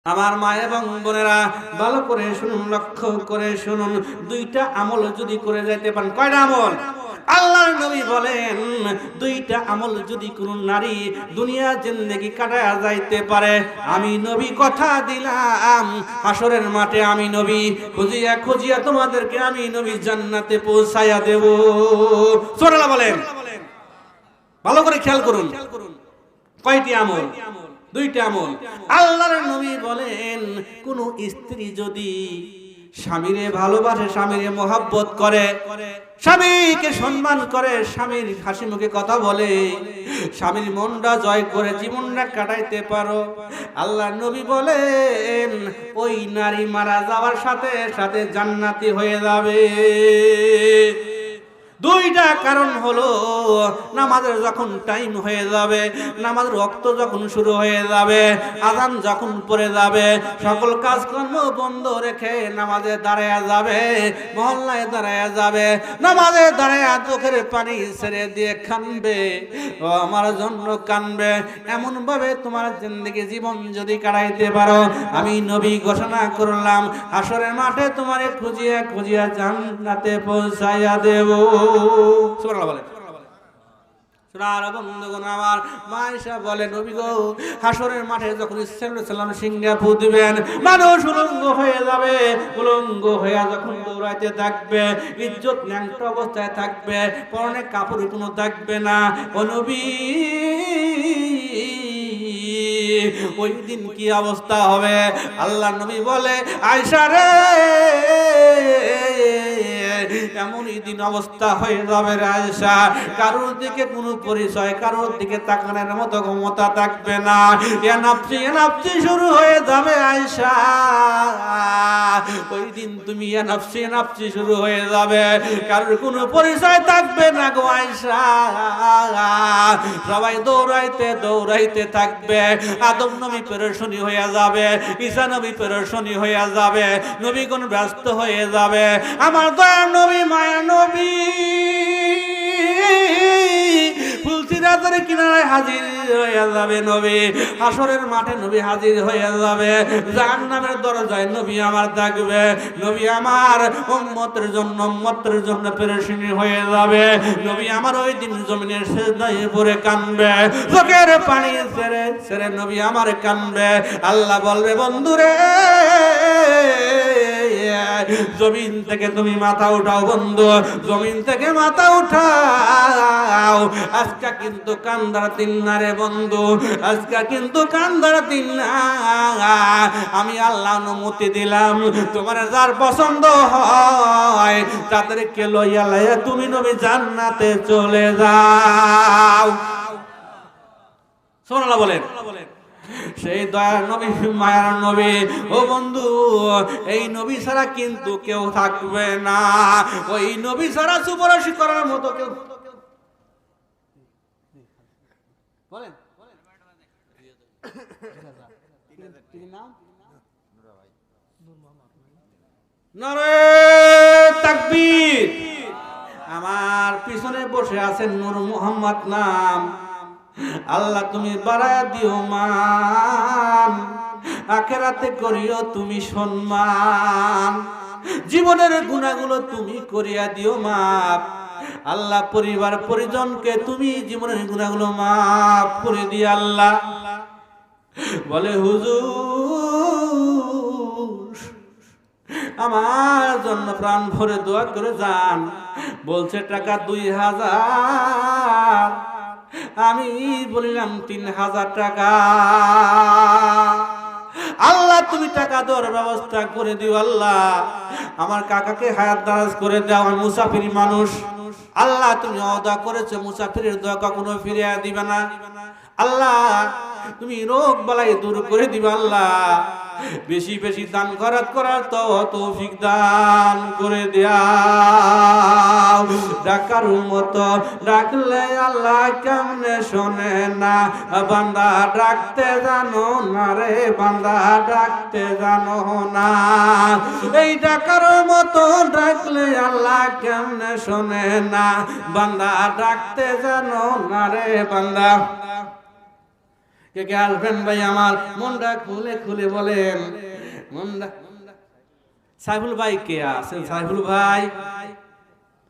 আমার মা এবং বোনেরা ভালো করে শুনুন, লক্ষ্য করে শুনুন। দুইটা আমল যদি করে যাইতে পারেন, কয়টা আমল? আল্লাহর নবী বলেন দুইটা আমল যদি কোন নারী দুনিয়া জিন্দেগি কাটায়া যাইতে পারে, আমি নবী কথা দিলাম হাসরের মাঠে আমি নবী খুঁজিয়া খুঁজিয়া তোমাদেরকে আমি নবী জান্নাতে পৌঁছায়া দেব। সুবহানাল্লাহ বলেন। ভালো করে খেয়াল করুন, কয়টি আমল? দুইটা আমল। আল্লাহর নবী বলেন কোন স্ত্রী যদি স্বামীরে ভালোবাসে, স্বামীরে মহব্বত করে, স্বামীকে সম্মান করে, স্বামীর হাসি মুখে কথা বলে, স্বামীর মনটা জয় করে জীবনটা কাটাইতে পারো, আল্লাহর নবী বলেন ওই নারী মারা যাওয়ার সাথে সাথে জান্নাতি হয়ে যাবে। দুইটা কারণ হলো, নামাজের যখন টাইম হয়ে যাবে, নামাজের ওয়াক্ত যখন শুরু হয়ে যাবে, আযান যখন পড়ে যাবে, সকল কাজকর্ম বন্ধ রেখে নামাজে দাঁড়ায়া যাবে, মহল্লায় দাঁড়ায়া যাবে, নামাজে দাঁড়ায়া চোখের পানি ছেড়ে দিয়ে কাঁদবে, ও আমার জন্য কাঁদবে। এমন ভাবে তোমার জিন্দেগি জীবন যদি কাটাইতে পারো, আমি নবী ঘোষণা করলাম হাসরের মাঠে তোমারে খুঁজিয়া খুঁজিয়া জান্নাতে পৌঁছাইয়া দেব। সুবহানাল্লাহ বলেন। সুরার বন্ধুগণ আমার, মা আয়েশা বলে নবী গো হাসরের মাঠে যখন সাল্লাল্লাহু সিংহা ফু দিবেন, মানুষ উলঙ্গ হয়ে যাবে, উলঙ্গ হয়ে যখন দৌড়াইতে থাকবে, ইজ্জত ন্যাংটা অবস্থায় থাকবে, পরনে কাপড় কোনো থাকবে না। ও নবী ওই দিন কি অবস্থা হবে? আল্লাহ নবী বলে আয়েশা রে, এমনই দিন অবস্থা হয়ে যাবে রে আয়েশা, কারোর দিকে কোনো পরিচয়, কারোর দিকে তাকানোর মতো ক্ষমতা থাকবে না। ইয়া নাফসি শুরু হয়ে যাবে আয়েশা, ওই দিন তুমি ইয়া নাফসি শুরু হয়ে যাবে, কারোর কোনো পরিচয় থাকবে না গো আয়েশা। সবাই দৌড়াইতে দৌড়াইতে থাকবে, আদম নবী পেরেশানি হয়ে যাবে, ঈসা নবী পেরেশানি হয়ে যাবে, নবীগণ ব্যস্ত হয়ে যাবে। আমার দয়ার নবী, মায়ের নবী ফুলসিরাতের কিনারায় হাজির হয়ে যাবে নবী, হাসরের মাঠে নবী হাজির হয়ে যাবে, জাহান্নামের দরজায় নবী আমার থাকবে, নবী আমার উম্মতের জন্য পেরেশানি হয়ে যাবে, নবী আমার ওই দিন জমিনের সিজদায় পড়ে কাঁদবে, চোখের পানি ছেড়ে ছেড়ে নবী আমার কাঁদবে। আল্লাহ বলবে বন্ধুরে জমিন থেকে তুমি মাথা উঠাও, বন্ধু জমিন থেকে মাথা উঠাও, আজকে কিন্তু কান্দার দিন না রে বন্ধু, আজকে কিন্তু কান্দার দিন না। আমি আল্লাহ অনুমতি দিলাম, তোমার যার পছন্দ হয় তাদেরকে লইয়া লইয়া তুমি নবী জান্নাতে চলে যাও। সুবহানাল্লাহ বলেন। সেই দয়ার নবী, মায়ার নবী, ও বন্ধু এই নবী ছাড়া কিন্তু কেউ থাকবে না, ওই নবী ছাড়া সুপারিশ করার মতো কেউ। বলেন নারে তাকবীর। আমার পিছনে বসে আছেন নূর মোহাম্মদ নাম, আল্লাহ তুমি বাড়ায়া দিও মান, আখিরাতে করিও তুমি সম্মান, জীবনের গুনাহগুলো তুমি করিয়া দিও মাফ। আল্লাহ পরিবার পরিজনকে তুমি জীবনের গুনাহগুলো মাফ করে দিও আল্লাহ। বলে হুজুর আমার জন্য প্রাণ ভরে দোয়া করে যান, বলছে টাকা 2000, আমি বলিলাম 3000 টাকা। আল্লাহ তুমি টাকা দেওয়ার ব্যবস্থা করে দিও আল্লাহ, আমার কাকাকে হায়াত দারাজ করে দাও, আমি মুসাফির মানুষ। আল্লাহ তুমি ওয়াদা করেছো মুসাফিরের দোয়া কখনো ফিরিয়ে দিবে না। আল্লাহ তুমি রোগ বালাই দূর করে দিবা আল্লাহ, বেশি বেশি দান খরচ করার তৌফিক দান করে দাও। ডাকার মতো ডাকলে আল্লাহ কেমনে শোনে না, বান্দা ডাকতে জানো না রে, বান্দা ডাকতে জানো না, এই ডাকার মতো ডাকলে আল্লাহ কেমনে শোনে না, বান্দা ডাকতে জানো না রে বান্দা। কে কে আসবেন ভাই আমার মনটা খুলে খুলে বলেন মনটা। সাইফুল ভাই কে আছেন? সাইফুল ভাই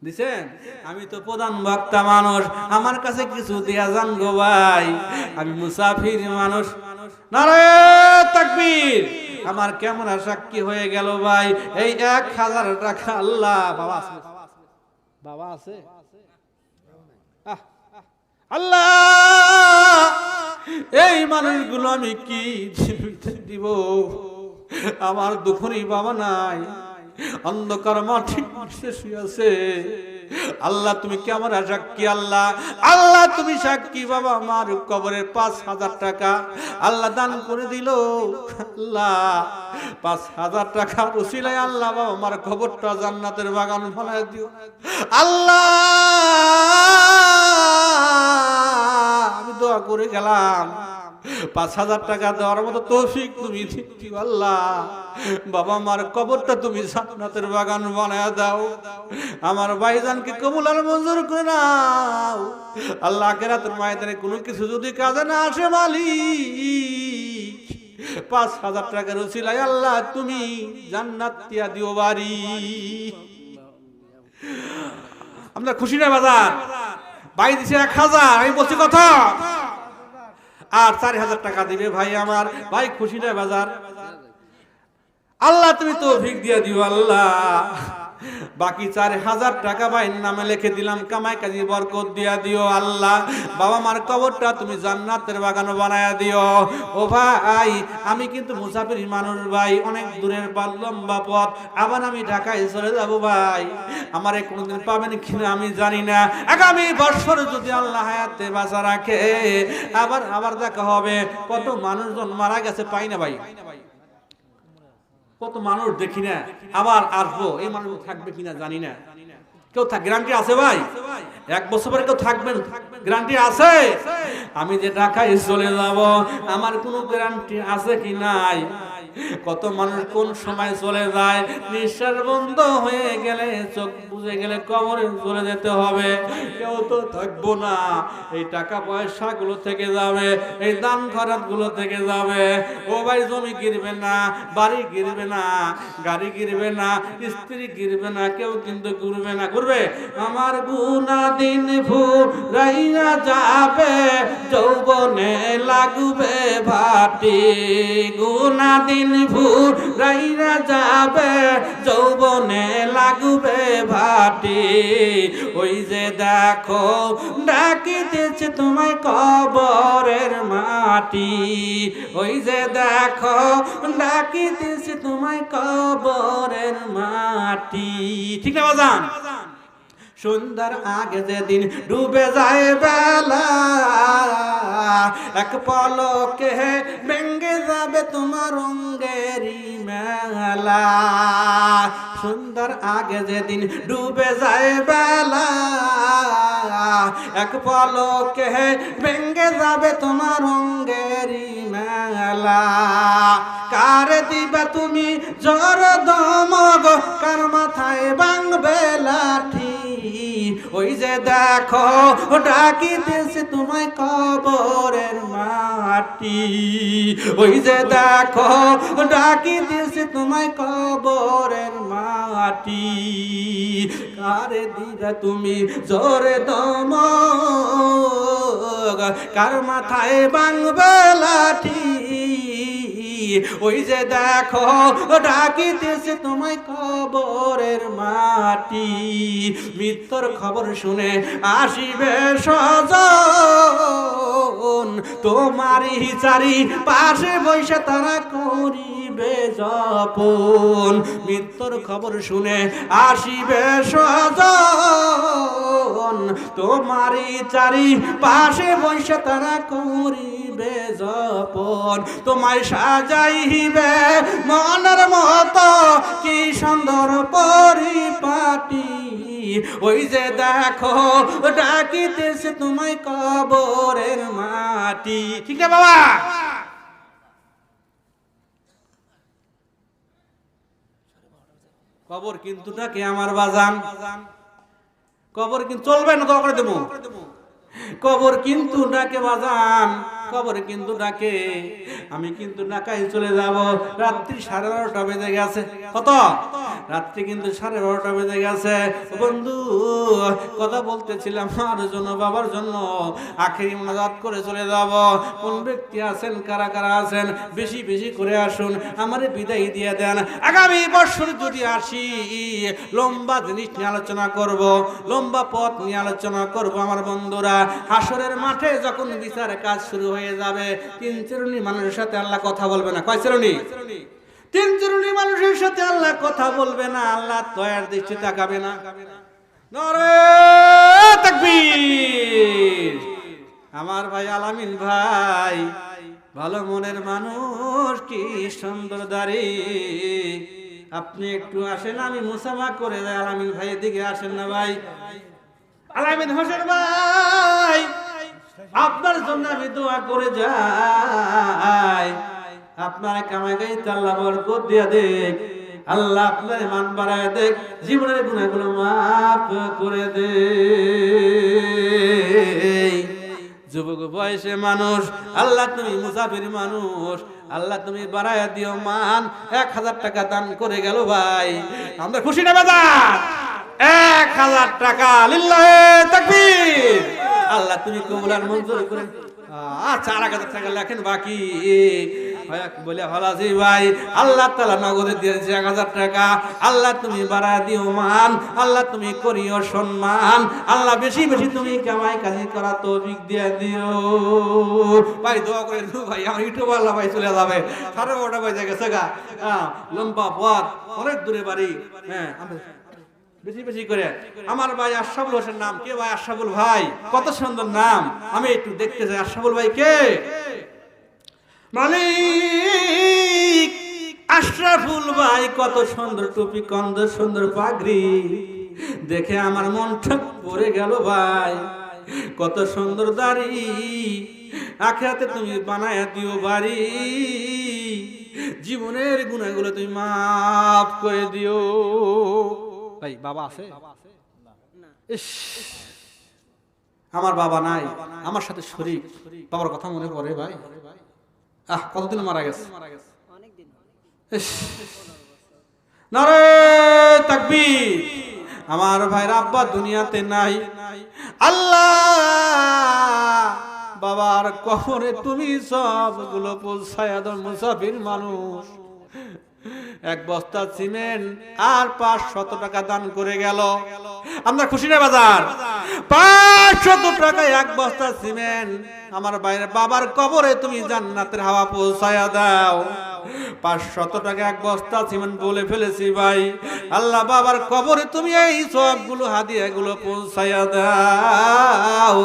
দিছেন? আমি তো প্রধান বক্তা মানুষ, আমার কাছে কিছু দেয়া যান গো ভাই, আমি মুসাফির মানুষ। নারে তাকবীর! আমার কেমন সাক্ষী হয়ে গেল ভাই, এই 1000 টাকা আল্লাহ। বাবা আছে? বাবা আছে? আল্লাহ, এই মানুষগুলো আমি কি দিব? আমার দুখনি বাবা নাই, অন্ধকার মাটি শেষ হয়েছে। আল্লাহ তুমি কি আমার সাক্ষী? আল্লাহ, আল্লাহ তুমি সাক্ষী বাবা, আমার কবরের 5000 টাকা আল্লাহ দান করে দিল। আল্লাহ 5000 টাকা উসিলায় আল্লাহ বাবা আমার কবরটা জান্নাতের বাগান বানায় দিও। আল্লাহ আমি দোয়া করে গেলাম, 5000 টাকা দেওয়ার মতো তৌফিক তুমি দিও আল্লাহ। বাবা আমার কবরটা তুমি জান্নাতের বাগান বানায় দাও। আমার ভাইজানকে কবুল আর মঞ্জুর করে নাও আল্লাহ। আখিরাতের ময়দানে কোনো কিছু যদি কাজে না আসে মালিক, 5000 টাকার উসিলায় আল্লাহ তুমি জান্নাত দিয়া দিও বাড়ি। আমরা খুশি না বাজার? ভাই দিছে 1000, আমি বলছি কত? আর 4000 টাকা দিবে ভাই আমার। ভাই খুশি না বাজার? আল্লাহ তুমি তৌফিক দিয়া দিও আল্লাহ। বাকি 4000 টাকা ভাইয়ের নামে লিখে দিলাম, কামাই কাজী বরকত দিয়া দিও আল্লাহ। বাবা মার কবরটা তুমি জান্নাতের বাগান বানায়া দিও। ও ভাই আমি কিন্তু মুসাফির মানুষ ভাই, অনেক দূরের লম্বা পথ, আবার আমি ঢাকায় চলে যাব ভাই। আমারে কোনদিন পাবেন কিনা আমি জানি না। আগামী বছর যদি আল্লাহ হায়াতে বাঁচা রাখে আবার দেখা হবে। কত মানুষজন মারা গেছে পাই না ভাই, কত মানুষ দেখি না, আবার আসবো। এই মানুষ থাকবে কিনা জানি না। কেউ গ্যারান্টি আছে ভাই? 1 বছর পরে কেউ থাকবেন গ্যারান্টি আছে? আমি যে ঢাকায় চলে যাব আমার কোনো গ্যারান্টি আছে কি নাই? কত মানুষ কোন সময় চলে যায়, নিঃশ্বাস বন্ধ হয়ে গেলে, চোখ বুঝে গেলে কবরে চলে যেতে হবে। কেউ তো থাকবো না। এই টাকা পয়সা গুলো থেকে যাবে, এই দান খরচ গুলো থেকে যাবে। ও ভাই জমি কিনবে না, বাড়ি কিনবে না, গাড়ি কিনবে না, স্ত্রী কিনবে না, কেউ কিন্তু ঘুরবে না। ঘুরবে আমার গুনা দিন ফুরাইয়া যাবে, যৌবনে লাগবে ভাটি। গুনা দিন ফুরাইয়া যাবে, যৌবনে লাগবে ভাটি। ওই যে দেখো ডাকিতেছে তোমায় কবরের মাটি। ওই যে দেখো ডাকিতেছে তোমায় কবরের মাটি। ঠিক না বাজান? সন্ধ্যার আগে যেদিন ডুবে যায় বেলা, এক পলকে ভেঙে যাবে তোমার অঙ্গেরি মেলা। সন্ধ্যার আগে যেদিন ডুবে যায় বেলা, এক পলকে ভেঙে যাবে তোমার অঙ্গেরি মেলা। কার দিবে তুমি জোর দমগ, কার মাথায় ভাঙবে লাঠি। ওই যে দেখো ডাকিতেছে তোমায় কবরের মাটি। ওই যে দেখো ডাকিতেছে তোমায় কবরের মাটি। কারে দিবে তুমি জোরে দমগ, কার মাথায় ভাঙবে লাঠি। ওই যে দেখো ডাকিতেছে তোমায় কবরের মাটি। মৃত্যুর খবর শুনে আসিবে স্বজন, তোমারই চারি পাশে বসে তারা করিবে যাপন। মৃত্যুর খবর শুনে আসিবে স্বজন, তোমারই চারি পাশে বসে তারা করিবে যাপন। তোমায় সাজাইবে মনের মতো কি সুন্দর পরিপাটি। ওই যে দেখো ডাকিতেছে তোমায় কবরের মাটি। ঠিক না বাবা? কবর কিন্তু নাকি আমার বাজান, কবর কিন্তু চলবে না, দোয়া করে দেবো। কবর কিন্তু নাকি বাজান কবরে কিন্তু ডাকে, আমি কিন্তু ঢাকায় চলে যাব। রাত্রি 12:30 বেজে গেছে। কত রাত্রি কিন্তু 12:30 বেজে গেছে। বন্ধু কথা বলতেছিলাম আমার জন্য, বাবার জন্য আখেরি মোনাজাত করে চলে যাব। কোন ব্যক্তি আছেন, কারা কারা আছেন, বেশি বেশি করে আসুন, আমারে বিদায় দিয়ে দেন। আগামী বছর যদি আসি লম্বা জিনিস নিয়ে আলোচনা করব, লম্বা পথ নিয়ে আলোচনা করব। আমার বন্ধুরা, হাসরের মাঠে যখন বিচার কাজ শুরু হয়ে যাবে, 3 শ্রেণী মানুষের সাথে আল্লাহ কথা বলবে না। কয় শ্রেণী? 3 শ্রেণী মানুষের সাথে আল্লাহ কথা বলবে না, আল্লাহ দয়ার দৃষ্টি তাকাবে না। নারে তাকবীর। আমার ভাই আলামিন ভাই, ভালো মনের মানুষ, কি সুন্দর দাড়ি। আপনি একটু আসেন, আমি মুসাফা করে যাই। আলামিন ভাই এদিকে আসেন না ভাই। আলামিন হোসেন ভাই, আপনার জন্য আমি দোয়া করে যাই। আপনার কামাই গাইতে আল্লাহ বরকত দিয়া দেখ, আল্লাহ আপনার মান বাড়ায় দেখ, জীবনের গুনাহগুলো মাফ করে দে। যুবক বয়সে মানুষ, আল্লাহ তুমি মুসাফির মানুষ, আল্লাহ তুমি বাড়ায় দিও মান। 1000 টাকা দান করে গেল ভাই, আমরা খুশি না বাজার? 1000 টাকা, লিল্লাহে তাকবীর। আল্লাহ তুমি কবুল আর মঞ্জুর করে। আচ্ছা, 1000 টাকা লেখেন বাকি বলে হলাজি ভাই, আল্লাহ তাআলা নগদে দিয়েছে 1000 টাকা। আল্লাহ তুমি বাড়ায় দিও মান, আল্লাহ তুমি করিও সম্মান, আল্লাহ বেশি বেশি তুমি কামাই কাজি করা তৌফিক দিয়ে দিও ভাই। দোয়া করে ভাই, আমার ইউটিউব আল্লাহ ভাই চলে যাবে। 12:30 বাজে গেছে গা, লম্বা পথ, অনেক দূরে বাড়ি। হ্যাঁ, বেশি বেশি করে আমার ভাই আশরাফুল হোসেন। নাম কে ভাই? আশরাফুল ভাই, কত সুন্দর নাম। আমি একটু দেখতে চাই আশরাফুল ভাই কে? মালিক আশরাফুল ভাই, কত সুন্দর টুপি, কত সুন্দর পাগড়ি, দেখে আমার মনটা পড়ে গেল ভাই। কত সুন্দর দাড়ি, আখিরাতে তুমি বানায়া দিও বাড়ি, জীবনের গুনাহগুলো তুমি মাফ করে দিও ভাই। বাবা আছে? ইস, আমার বাবা নাই, আমার সাথে শরীক। বাবার কথা মনে পড়ে ভাই। কতদিন মারা গেছে? নারে তাকবীর। আমার ভাইরা আব্বা দুনিয়াতে নাই। আল্লাহ বাবার কবরে তুমি সবগুলো পৌঁছায়া দাও। মুসাফির মানুষ, 1 বস্তা সিমেন্ট আর 500 টাকা দান করে গেল। আমরা খুশি না বাজার? 500 টাকায় 1 বস্তা সিমেন্ট। আমার বাইরে বাবার কবরে তুমি জান্নাতের হাওয়া পৌঁছায়া দাও। 500 টাকা 1 বস্তা সিমেন্ট বলে ফেলেছি ভাই। আল্লাহ বাবার কবরে তুমি এই সবগুলো হাদিয়াগুলো পৌঁছায়া দাও।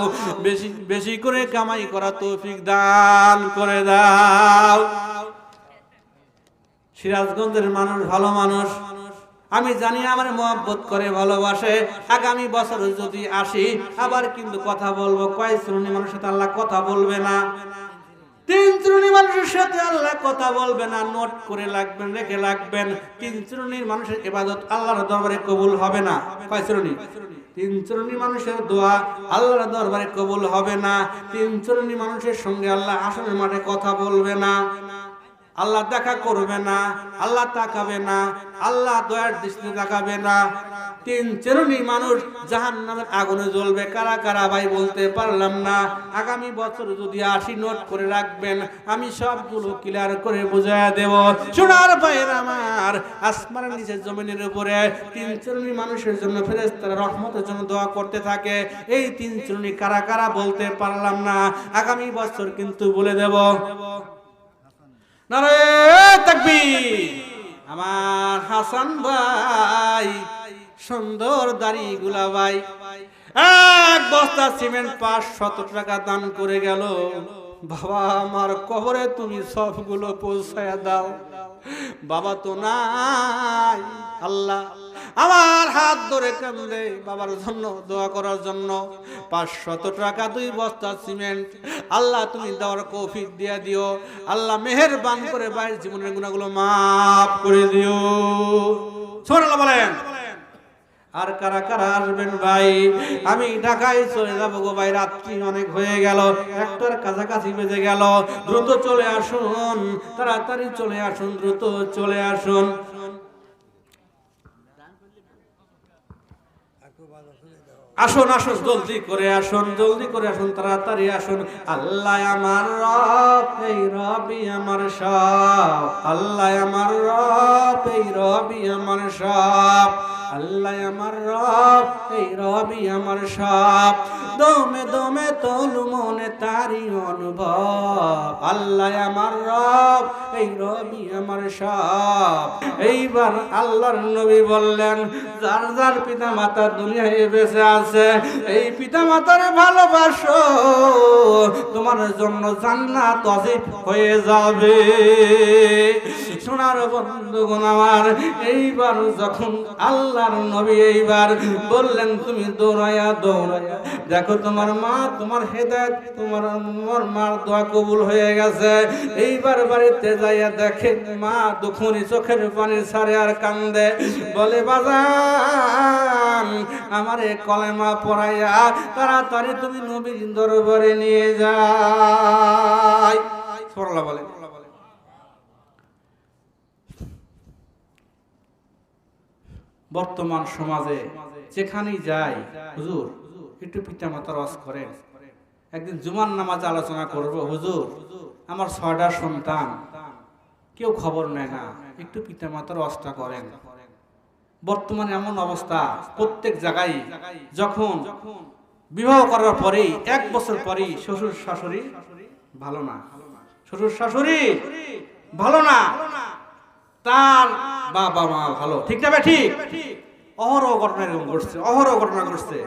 বেশি বেশি করে কামাই করা তৌফিক দান করে দাও। সিরাজগঞ্জের মানুষ ভালো মানুষ, আমি জানি আমার মহব্বত করে, ভালোবাসে। আগামী বছর যদি আসি আবার কিন্তু কথা বলবো। কয় শ্রেণী মানুষের সাথে আল্লাহ কথা বলবে না? 3 শ্রেণী মানুষের সাথে আল্লাহ কথা বলবে না। নোট করে রাখবেন, রেখে রাখবেন। 3 শ্রেণীর মানুষের ইবাদত আল্লাহর দরবারে কবুল হবে না। কয় শ্রেণী? 3 শ্রেণী মানুষের দোয়া আল্লাহর দরবারে কবুল হবে না। 3 শ্রেণী মানুষের সঙ্গে আল্লাহ হাসরের মাঠে কথা বলবে না, আল্লাহ দেখা করবে না, আল্লাহ তাকাবে না, আল্লাহ দয়ার দৃষ্টিতে তাকাবে না। 3 শ্রেণীর মানুষ জাহান্নামের আগুনে জ্বলবে। কারা কারা ভাই বলতে পারলাম না। আগামী বছর যদি আসি নোট করে রাখবেন, আমি সবগুলো ক্লিয়ার করে বুঝাইয়া দেব। সোনার ভাইয়ের আমার, আসমানের নিচে জমিনের উপরে 3 শ্রেণীর মানুষের জন্য ফেরেশতারা রহমতের জন্য দোয়া করতে থাকে। এই 3 শ্রেণী কারা কারা বলতে পারলাম না, আগামী বছর কিন্তু বলে দেব। নারে তাকবীর। আমার হাসান ভাই, সুন্দর দাড়ি গুলা ভাই, 1 বস্তা সিমেন্ট 500 টাকা দান করে গেল। বাবা আমার কবরে তুমি সবগুলো পৌঁছায়া দাও। বাবা তো নাই। আল্লাহ আমার হাত ধরে কান্দে বাবার জন্য, দোয়া করার জন্য। 500 টাকা 2 বস্তা সিমেন্ট আল্লাহ তুমি দেওয়ার তৌফিক দিয়া দিও। আল্লাহ মেহেরবান করে ভাইয়ের জীবনের গুনাহগুলো মাফ করে দিও। সুবহানাল্লাহ বলেন। আর কারা কারা আসবেন ভাই? আমি ঢাকায় চলে যাবো গো ভাই, রাত্রি অনেক হয়ে গেল, একটার কাছাকাছি বেজে গেল। দ্রুত চলে আসুন, তাড়াতাড়ি চলে আসুন, দ্রুত চলে আসুন। আসুন আসুন, জলদি করে আসুন, জলদি করে আসুন, তাড়াতাড়ি আসুন। আল্লাহ আমার রব, এই রবি আমার সব। আল্লাহ আমার রব, এই রবি আমার সব। আল্লাহ আমার রব, এই রবি আমার সব। দমে দমে তোল মনে তারি অনুভব। আল্লাহ আমার রব, এই রবি আমার সব। এইবার আল্লাহর নবী বললেন, যার যার পিতা মাতা দুনিয়ায় বেঁচে আছে, এই পিতা মাতার ভালোবাসো, তোমার জন্য জান্নাত ওয়াজিব হয়ে যাবে। সোনার বন্ধুগণ আমার, এইবার যখন আল্লাহর নবী এইবার বললেন, তুমি দৌড়াইয়া দৌড়াইয়া দেখো তোমার মা, তোমার হেদায়েত, তোমার মার দোয়া কবুল হয়ে গেছে। এইবার বাড়িতে যাইয়া দেখে মা দুখুনি চোখের পানি ছাড়ে আর কান্দে, বলে বাজান আমারে কলেমা পড়াইয়া তাড়াতাড়ি তুমি নবীর দরবারে নিয়ে যাই। সুবহানাল্লাহ বলে। বর্তমান সমাজে যেখানেই যাই, হুজুর একটু পিতা মাতার ওয়াজ করেন। একদিন জুমার নামাজে আলোচনা করব, হুজুর আমার 6টা সন্তান, কেউ খবর নেয় না, একটু পিতা মাতার ওয়াজটা করেন। বর্তমানে এমন অবস্থা, প্রত্যেক জায়গায় যখন বিবাহ করার পরেই 1 বছর পরেই শ্বশুর শাশুড়ি ভালো না, শ্বশুর শাশুড়ি ভালো না, তার বাবা মা ভালো, ঠিক না? ঠিক। অহরহ ঘটনা এরকম ঘটছে, অহরহ ঘটনা ঘটছে।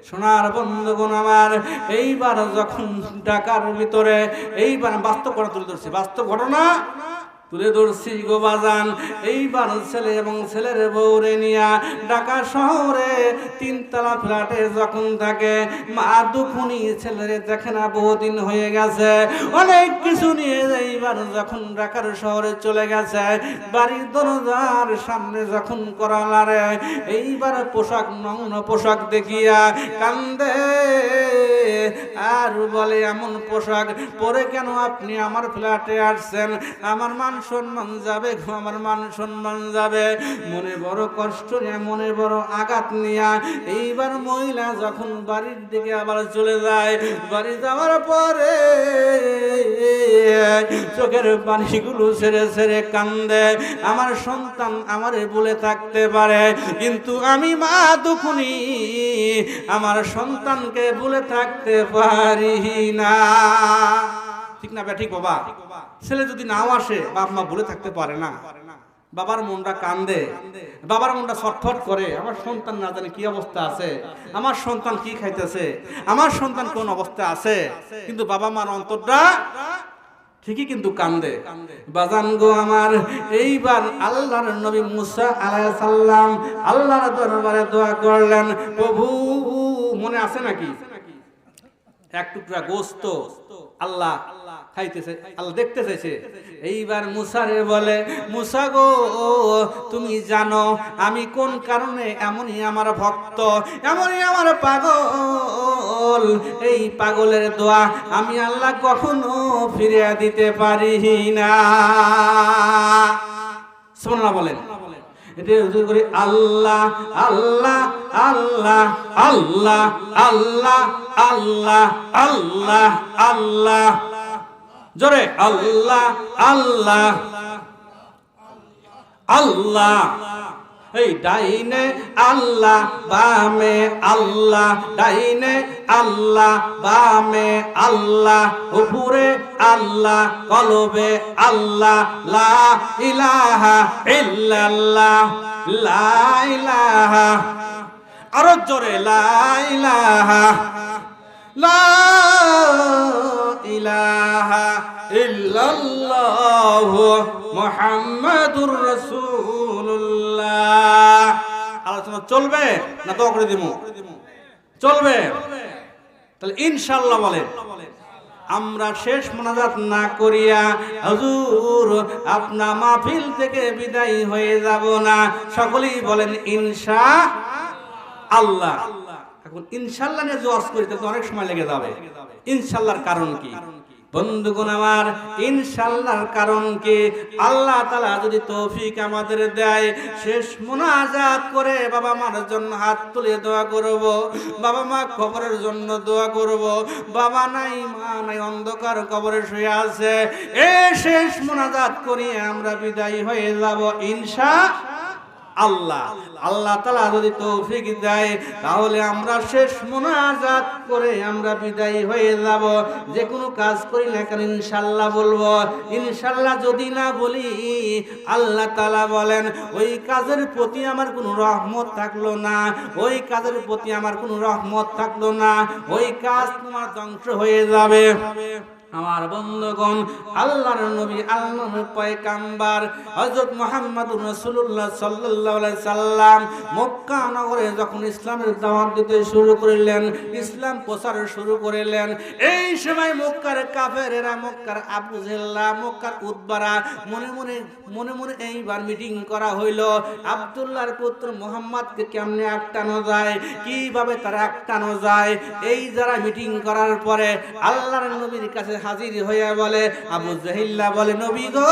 সোনার বন্ধুগণ আমার, এইবার যখন ঢাকার ভিতরে এইবার বাস্তব ঘটনা তুলে ধরছি, বাস্তব ঘটনা তুলে ধরছি গো বাজান। এইবার ছেলে এবং ছেলের বউরে নিয়া ঢাকা শহরে 3তলা ফ্ল্যাটে যখন থাকে, মা দুখুনি ছেলেরে দেখে না, বহুদিন হয়ে গেছে, অনেক কিছু নিয়ে এইবার যখন ঢাকার শহরে চলে গেছে, বাড়ির দরজার সামনে যখন করালারে এইবার পোশাক, নগ্ন পোশাক দেখিয়া কান্দে আর বলে, এমন পোশাক পরে কেন আপনি আমার ফ্ল্যাটে আসছেন? আমার মান সম্মান যাবে, আমার মান সম্মান যাবে। মনে বড় কষ্ট নিয়ে, মনে বড় আঘাত নিয়া এইবার মহিলা যখন বাড়ির দিকে আবার চলে যায়, বাড়ি যাওয়ার পরে চোখের পানিগুলো ছেড়ে ছেড়ে কান্দে, আমার সন্তান আমারে বলে থাকতে পারে, কিন্তু আমি মা দুখুনি আমার সন্তানকে বলে থাকতে পারি না। ঠিক না? ঠিক বাবা। ছেলে যদি নাও আসে, বাপ মা বলে থাকতে পারে না, বাবার মনটা কান্দে, বাবার মনটা ছটফট করে, আমার সন্তান না জানে কি অবস্থা আছে, আমার সন্তান কি খাইতেছে, আমার সন্তান কোন অবস্থা আছে, কিন্তু বাবা মার অন্তরটা ঠিকই কিন্তু কান্দে। বাজান গো আমার, এইবার আল্লাহর নবী মুসা আলাইহিস সালাম আল্লাহর দরবারে দোয়া করলেন, প্রভু মনে আছে নাকি এক টুকরা গোশত আল্লাহ খাইতেছে, আল্লাহ দেখতে চাইছে। এইবার মুসারে বলে, মুসা গো তুমি জানো আমি কোন কারণে এমনই আমার ভক্ত, এমনই আমার পাগল, এই পাগলের দোয়া আমি আল্লাহ কখনো ফিরিয়ে দিতে পারি না। সুবহানাল্লাহ বলেন। এটা উচ্চারণ করি, আল্লাহ আল্লাহ আল্লাহ আল্লাহ আল্লাহ আল্লাহ আল্লাহ আল্লাহ, জোরে আল্লাহ আল্লাহ আল্লাহ। এই ডাইনে আল্লাহ বামে আল্লাহ, ডাইনে আল্লাহ বামে আল্লাহ, উপরে আল্লাহ কলবে আল্লাহ, লা ইলাহা ইল্লাল্লাহ, লা ইলাহা, আরো জোরে লা ইলাহা, লা ইলাহা ইল্লাল্লাহ মুহাম্মাদুর রাসূলুল্লাহ। আলোচনা চলবে না দোয়া করে দিব? চলবে। তাহলে ইনশাআল্লাহ বলেন। আমরা শেষ মোনাজাত না করিয়া হুজুর আপনার মাহফিল থেকে বিদায় হয়ে যাব না। সকলেই বলেন ইনশাআল্লাহ। আল্লাহ। এখন ইনশাআল্লাহ নিয়ে জোয়াজ করতে তো অনেক সময় লেগে যাবে। ইনশাআল্লাহর কারণ কি বন্ধুগণ আমার? ইনশাআল্লাহর কারণ কি? আল্লাহ তাআলা যদি তৌফিক আমাদের দেয়, শেষ মুনাজাত করে বাবা মার জন্য হাত তুলে দোয়া করব, বাবা মা কবরের জন্য দোয়া করব, বাবা নাই মা নাই অন্ধকার কবরে শুয়ে আছে, এই শেষ মুনাজাত করিয়ে আমরা বিদায় হয়ে যাব ইনশাআল্লাহ। আল্লাহ তাআলা যদি তৌফিক দেয় তাহলে আমরা শেষ মুনাজাত করে আমরা বিদায় হয়ে যাব। যে কোনো কাজ করি না কেন ইনশাআল্লাহ বলবো। ইনশাআল্লাহ যদি না বলি, আল্লাহ তাআলা বলেন ওই কাজের প্রতি আমার কোনো রহমত থাকলো না, ওই কাজের প্রতি আমার কোনো রহমত থাকলো না, ওই কাজ তোমার ধ্বংস হয়ে যাবে। আমার বন্ধুগণ, আল্লাহর নবী আল্লাহর পয়গাম্বর হযরত মুহাম্মদুর রাসূলুল্লাহ সাল্লাল্লাহু আলাইহি সাল্লাম মক্কা নগরে যখন ইসলামের দাওয়াত দিতে শুরু করলেন, ইসলাম প্রচার শুরু করলেন, এই সময় মক্কার কাফেরেরা, মক্কার আবু জেহেল, মক্কার উতবারা মনে মনে এইবার মিটিং করা হইল, আব্দুল্লাহর পুত্র মুহাম্মদকে কেমনে আটকানো যায়, কিভাবে তারা আটকানো যায়। এই যারা মিটিং করার পরে আল্লাহর নবীর কাছে হাজির হয়ে বলে, আবু জাহিল্লা বলে, নবী গো,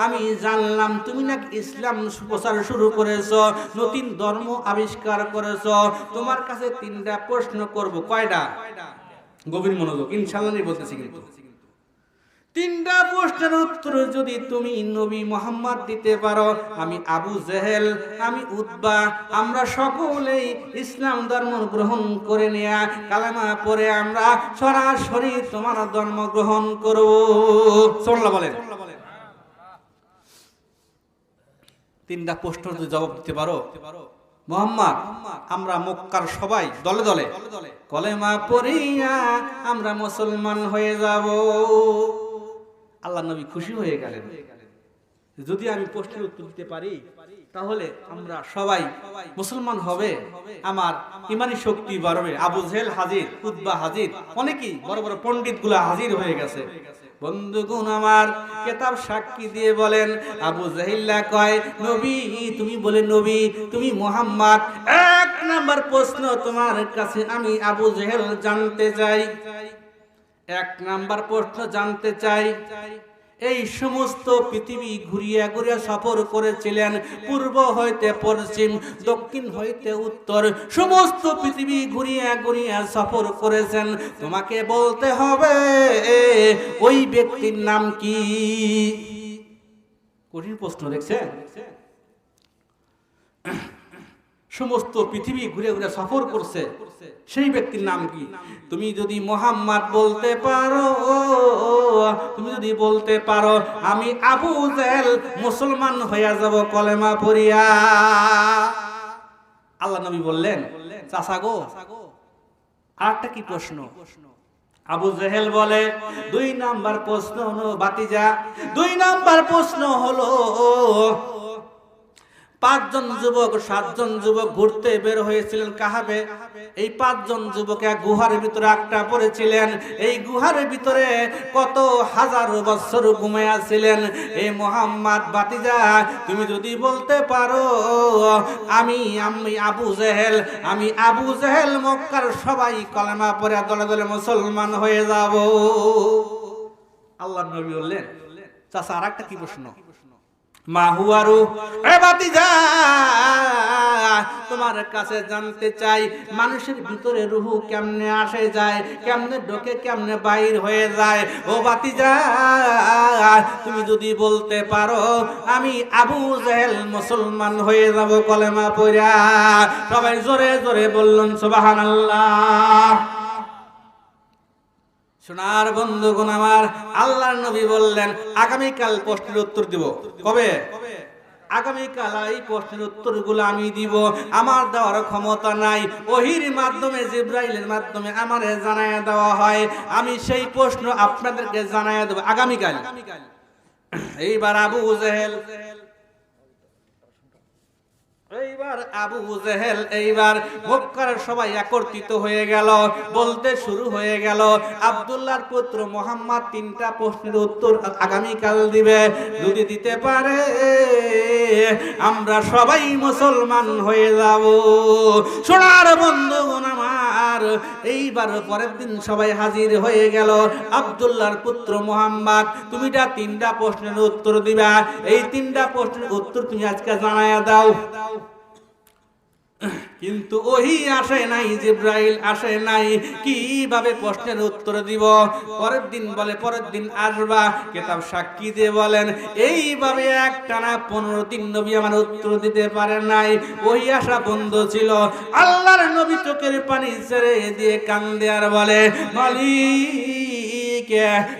আমি জানলাম তুমি নাকি ইসলাম প্রচার শুরু করেছো, নতুন ধর্ম আবিষ্কার করেছো, তোমার কাছে 3টা প্রশ্ন করব। কয়টা? গভীর মনোযোগ, ইনশাআল্লাহ বলতেছি কিন্তু 3টা প্রশ্নের উত্তর যদি তুমি নবী মুহাম্মদ দিতে পারো, আমি আবু জেহেল, আমি উতবা, আমরা সকলেই ইসলাম ধর্ম গ্রহণ করে নেয়া, কালেমা পড়ে আমরা সরাসরি তোমার ধর্ম গ্রহণ করব। সুবহানাল্লাহ বলেন। 3টা প্রশ্নের যদি জবাব দিতে পারো, মুহাম্মদ, আমরা মক্কার সবাই দলে দলে কলেমা পড়িয়া আমরা মুসলমান হয়ে যাব। আল্লাহ নবী খুশি হয়ে গেলেন, যদি আমি প্রশ্নের উত্তর দিতে পারি তাহলে আমরা সবাই মুসলমান হবে, আমার ইমানি শক্তি বাড়বে। আবু জেহেল হাজির, উতবা হাজির, অনেকেই বড় বড় পণ্ডিত গুলা হাজির হয়ে গেছে। বন্ধুগণ আমার, কিতাব সাক্ষী দিয়ে বলেন, আবু জাহিল্লা কয়, নবী তুমি বলে, নবী তুমি মুহাম্মদ, 1 নাম্বার প্রশ্ন তোমার কাছে আমি আবু জেহেল জানতে চাই, 1 নাম্বার প্রশ্ন জানতে চাই। এই সমস্ত পৃথিবী ঘুরিয়া ঘুরিয়া সফর করেছিলেন, পূর্ব হইতে পশ্চিম, দক্ষিণ হইতে উত্তর, সমস্ত পৃথিবী ঘুরিয়া ঘুরিয়া সফর করেছেন। তোমাকে বলতে হবে ওই ব্যক্তির নাম কি? কঠিন প্রশ্ন, দেখছেন? সমস্ত পৃথিবী ঘুরে ঘুরে সফর করছে, সেই ব্যক্তির নাম কি? তুমি যদি মুহাম্মদ বলতে পারো, তুমি যদি বলতে পারো, আমি আবু জেহেল মুসলমান হইয়া যাব কলেমা পড়িয়া। আল্লাহ নবী বললেন, চাচা গো, আরেকটা কি প্রশ্ন? আবু জেহেল বলে, 2 নাম্বার প্রশ্ন হলো, বাতিজা 2 নাম্বার প্রশ্ন হলো, 5 জন যুবক 7 জন যুবক ঘুরতে বের হয়েছিলেন কাহাবে। এই 5 জন যুবক এক গুহার ভিতরে আটকা পড়েছিলেন। এই গুহার ভিতরে কত হাজার বছর ঘুমিয়ে ছিলেন। এই মুহাম্মদ বাতিজা, তুমি যদি বলতে পারো, আমি আবু জেহেল, আমি আবু জেহেল মক্কার সবাই কলেমা পড়ে দলে দলে মুসলমান হয়ে যাব। আল্লাহর নবী বললেন, চাচা আরেকটা কি প্রশ্ন? মা হুয়ারু, এ বাতিজা, তোমার কাছে জানতে চাই, মানুষের ভিতরে রূহ কেমনে আসে যায়, কেমনে ঢোকে, কেমনে বাইর হয়ে যায়। ও বাতিজা, তুমি যদি বলতে পারো, আমি আবু জেহেল মুসলমান হয়ে যাব কলেমা পড়া। সবাই জোরে জোরে বললেন সুবহানাল্লাহ। সোনার বন্ধুগণ আমার, আল্লাহর নবী বললেন, আগামীকাল প্রশ্নের উত্তর দিব। কবে? আগামীকাল এই প্রশ্নের উত্তরগুলো আমি দিব। আমার দেওয়ার ক্ষমতা নাই, ওহীর মাধ্যমে, জিবরাইলের মাধ্যমে আমারে জানায়া দেওয়া হয়। আমি সেই প্রশ্ন আপনাদেরকে জানায়া দেব আগামীকাল। এইবার আবু জেহেল, এইবার আবু জেহেল এইবার মক্কার সবাই একত্রিত হয়ে গেল, বলতে শুরু হয়ে গেল, আব্দুল্লাহর পুত্র মুহাম্মদ 3টা প্রশ্নের উত্তর আগামীকাল দিবে, যদি দিতে পারে আমরা সবাই মুসলমান হয়ে যাব। সোনার বন্ধুগণ আমার, এইবার পরের দিন সবাই হাজির হয়ে গেল। আব্দুল্লাহর পুত্র মুহাম্মদ, তুমি 3টা প্রশ্নের উত্তর দিবা, এই 3টা প্রশ্নের উত্তর তুমি আজকে জানায়া দাও। কিন্তু ওহি আসে নাই, জিব্রাইল আসে নাই, কিভাবে প্রশ্নের উত্তর দিব? পরের দিন বলে পরের দিন আসবা, কিতাব সাক্ষী দিয়ে বলেন এইভাবে একটানা 15 দিন নবী আমার উত্তর দিতে পারে নাই। ওহি আসা বন্ধ ছিল। আল্লাহর নবী চোখের পানি ছেড়ে দিয়ে কান্দে আর বলে, মালিক